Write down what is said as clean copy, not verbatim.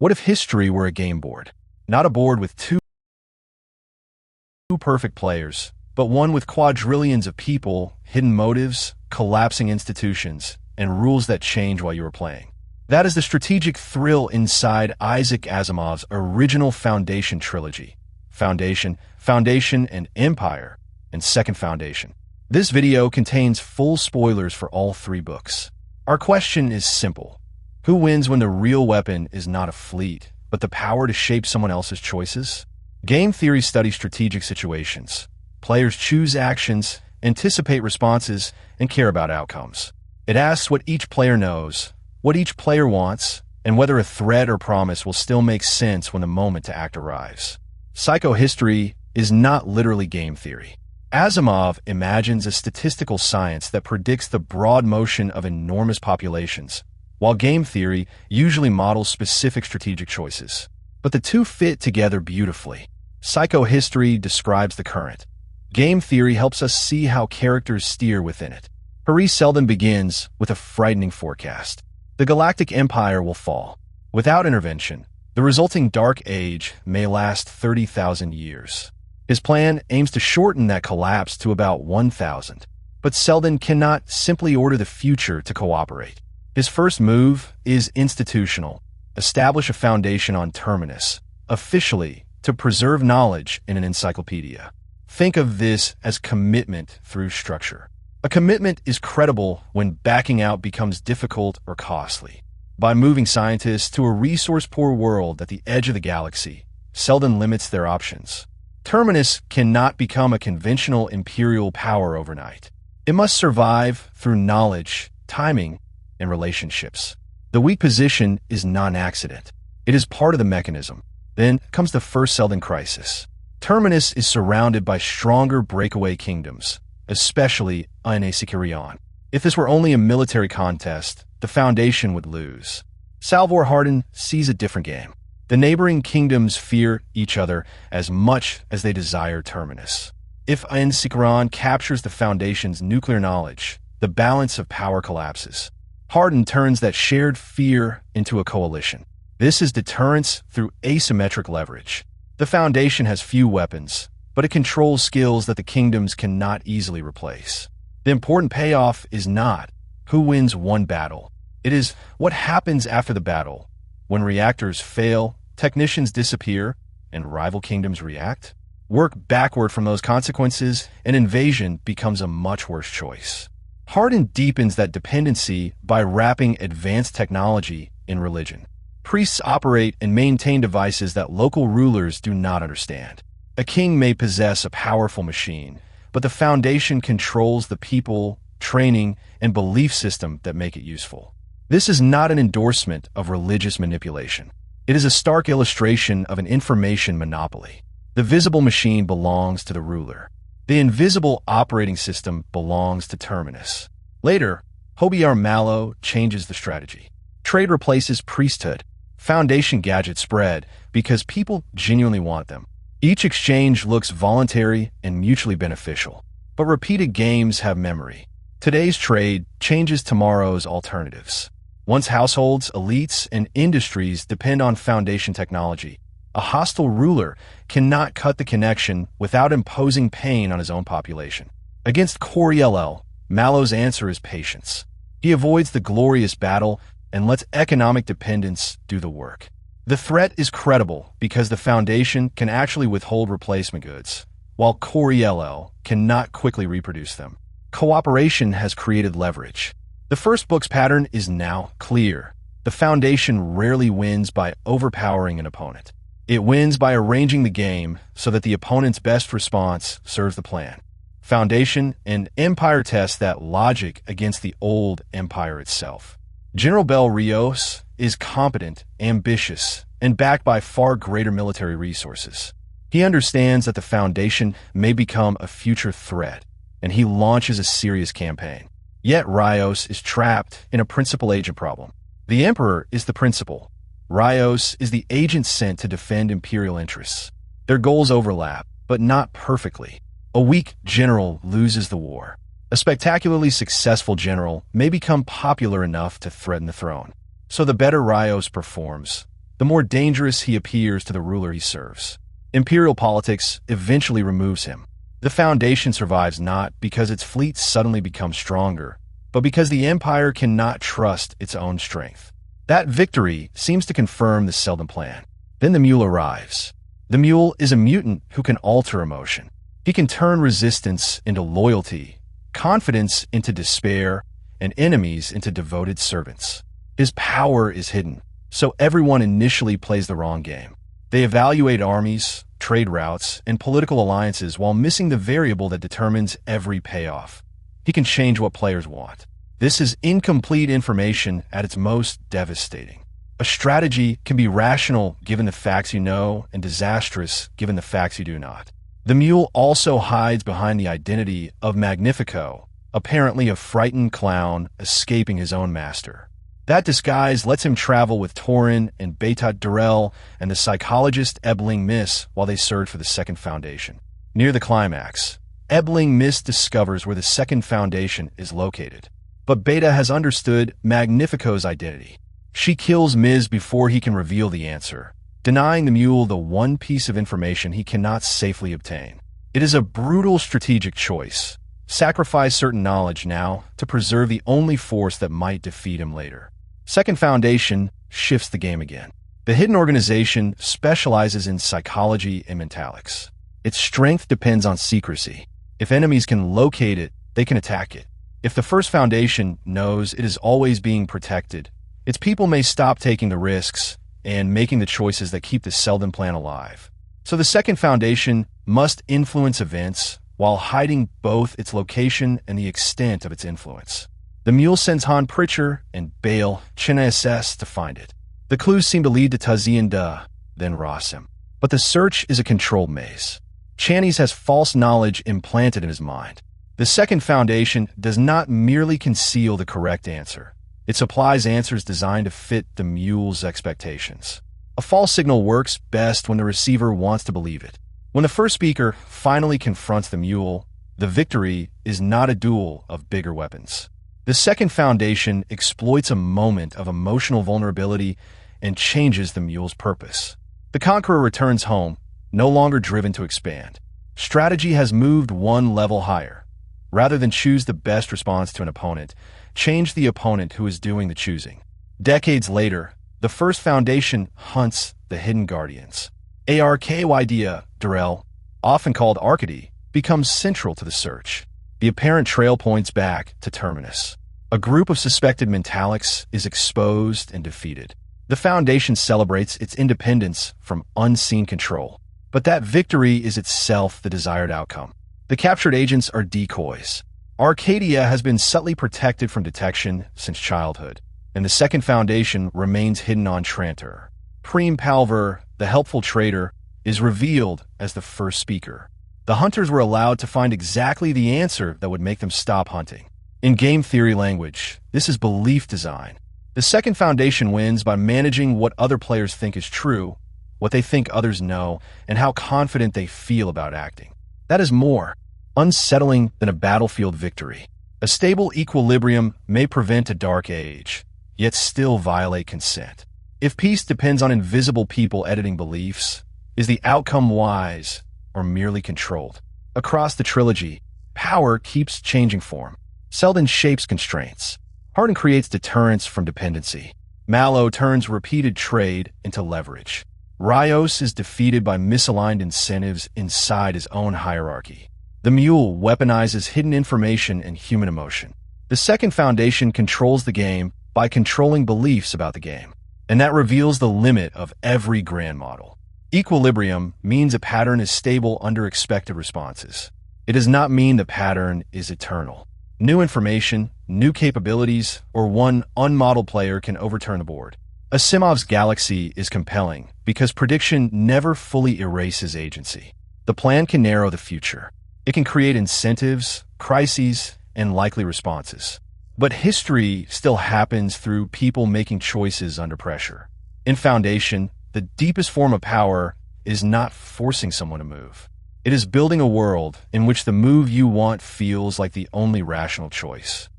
What if history were a game board? Not a board with two perfect players, but one with quadrillions of people, hidden motives, collapsing institutions, and rules that change while you are playing. That is the strategic thrill inside Isaac Asimov's original Foundation trilogy. Foundation, and Empire, and Second Foundation. This video contains full spoilers for all three books. Our question is simple. Who wins when the real weapon is not a fleet, but the power to shape someone else's choices? Game theory studies strategic situations. Players choose actions, anticipate responses, and care about outcomes. It asks what each player knows, what each player wants, and whether a threat or promise will still make sense when the moment to act arrives. Psychohistory is not literally game theory. Asimov imagines a statistical science that predicts the broad motion of enormous populations, while game theory usually models specific strategic choices. But the two fit together beautifully. Psychohistory describes the current. Game theory helps us see how characters steer within it. Seldon begins with a frightening forecast. The galactic empire will fall. Without intervention, the resulting Dark Age may last 30,000 years. His plan aims to shorten that collapse to about 1,000. But Seldon cannot simply order the future to cooperate. His first move is institutional. Establish a foundation on Terminus, officially, to preserve knowledge in an encyclopedia. Think of this as commitment through structure. A commitment is credible when backing out becomes difficult or costly. By moving scientists to a resource-poor world at the edge of the galaxy, Seldon limits their options. Terminus cannot become a conventional imperial power overnight. It must survive through knowledge, timing, and relationships. The weak position is non-accident. It is part of the mechanism. Then comes the first Seldon Crisis. Terminus is surrounded by stronger breakaway kingdoms, especially Isaac. If this were only a military contest, the Foundation would lose. Salvor Hardin sees a different game. The neighboring kingdoms fear each other as much as they desire Terminus. If Isaac captures the Foundation's nuclear knowledge, the balance of power collapses. Hardin turns that shared fear into a coalition. This is deterrence through asymmetric leverage. The Foundation has few weapons, but it controls skills that the kingdoms cannot easily replace. The important payoff is not who wins one battle. It is what happens after the battle. When reactors fail, technicians disappear, and rival kingdoms react. Work backward from those consequences, and invasion becomes a much worse choice. Hardin deepens that dependency by wrapping advanced technology in religion. Priests operate and maintain devices that local rulers do not understand. A king may possess a powerful machine, but the Foundation controls the people, training, and belief system that make it useful. This is not an endorsement of religious manipulation. It is a stark illustration of an information monopoly. The visible machine belongs to the ruler. The invisible operating system belongs to Terminus. Later, Hober Mallow changes the strategy. Trade replaces priesthood. Foundation gadgets spread because people genuinely want them. Each exchange looks voluntary and mutually beneficial. But repeated games have memory. Today's trade changes tomorrow's alternatives. Once households, elites, and industries depend on Foundation technology, a hostile ruler cannot cut the connection without imposing pain on his own population. Against Coriell, Mallow's answer is patience. He avoids the glorious battle and lets economic dependence do the work. The threat is credible because the Foundation can actually withhold replacement goods, while Coriell cannot quickly reproduce them. Cooperation has created leverage. The first book's pattern is now clear. The Foundation rarely wins by overpowering an opponent. It wins by arranging the game so that the opponent's best response serves the plan. Foundation and Empire test that logic against the old Empire itself. General Bel Rios is competent, ambitious, and backed by far greater military resources. He understands that the Foundation may become a future threat, and he launches a serious campaign. Yet Rios is trapped in a principal-agent problem. The Emperor is the principal. Rios is the agent sent to defend imperial interests. Their goals overlap, but not perfectly. A weak general loses the war. A spectacularly successful general may become popular enough to threaten the throne. So the better Rios performs, the more dangerous he appears to the ruler he serves. Imperial politics eventually removes him. The Foundation survives not because its fleet suddenly becomes stronger, but because the Empire cannot trust its own strength. That victory seems to confirm the Seldon plan. Then the Mule arrives. The Mule is a mutant who can alter emotion. He can turn resistance into loyalty, confidence into despair, and enemies into devoted servants. His power is hidden, so everyone initially plays the wrong game. They evaluate armies, trade routes, and political alliances while missing the variable that determines every payoff. He can change what players want. This is incomplete information at its most devastating. A strategy can be rational given the facts you know and disastrous given the facts you do not. The Mule also hides behind the identity of Magnifico, apparently a frightened clown escaping his own master. That disguise lets him travel with Torin and Beta Durrell and the psychologist Ebling Miss while they search for the Second Foundation. Near the climax, Ebling Miss discovers where the Second Foundation is located. But Beta has understood Magnifico's identity. She kills Miz before he can reveal the answer, denying the Mule the one piece of information he cannot safely obtain. It is a brutal strategic choice. Sacrifice certain knowledge now to preserve the only force that might defeat him later. Second Foundation shifts the game again. The hidden organization specializes in psychology and mentalics. Its strength depends on secrecy. If enemies can locate it, they can attack it. If the First Foundation knows it is always being protected, its people may stop taking the risks and making the choices that keep the Seldon plan alive. So the Second Foundation must influence events while hiding both its location and the extent of its influence. The Mule sends Han Pritcher and Bale Chinass to find it. The clues seem to lead to Tazian Da, then Rossim. But the search is a controlled maze. Channies has false knowledge implanted in his mind. The Second Foundation does not merely conceal the correct answer. It supplies answers designed to fit the Mule's expectations. A false signal works best when the receiver wants to believe it. When the first speaker finally confronts the Mule, the victory is not a duel of bigger weapons. The Second Foundation exploits a moment of emotional vulnerability and changes the Mule's purpose. The Conqueror returns home, no longer driven to expand. Strategy has moved one level higher. Rather than choose the best response to an opponent, change the opponent who is doing the choosing. Decades later, the First Foundation hunts the Hidden Guardians. Arkydia Durrell, often called Arcady, becomes central to the search. The apparent trail points back to Terminus. A group of suspected Mentalics is exposed and defeated. The Foundation celebrates its independence from unseen control. But that victory is itself the desired outcome. The captured agents are decoys. Arcadia has been subtly protected from detection since childhood, and the Second Foundation remains hidden on Trantor. Preem Palver, the helpful traitor, is revealed as the first speaker. The hunters were allowed to find exactly the answer that would make them stop hunting. In game theory language, this is belief design. The Second Foundation wins by managing what other players think is true, what they think others know, and how confident they feel about acting. That is more unsettling than a battlefield victory. A stable equilibrium may prevent a dark age, yet still violate consent. If peace depends on invisible people editing beliefs, is the outcome wise or merely controlled? Across the trilogy, power keeps changing form. Seldon shapes constraints. Hardin creates deterrence from dependency. Mallow turns repeated trade into leverage. Rios is defeated by misaligned incentives inside his own hierarchy. The Mule weaponizes hidden information and human emotion. The Second Foundation controls the game by controlling beliefs about the game, and that reveals the limit of every grand model. Equilibrium means a pattern is stable under expected responses. It does not mean the pattern is eternal. New information, new capabilities, or one unmodeled player can overturn the board. Asimov's galaxy is compelling because prediction never fully erases agency. The plan can narrow the future. It can create incentives, crises, and likely responses. But history still happens through people making choices under pressure. In Foundation, the deepest form of power is not forcing someone to move. It is building a world in which the move you want feels like the only rational choice.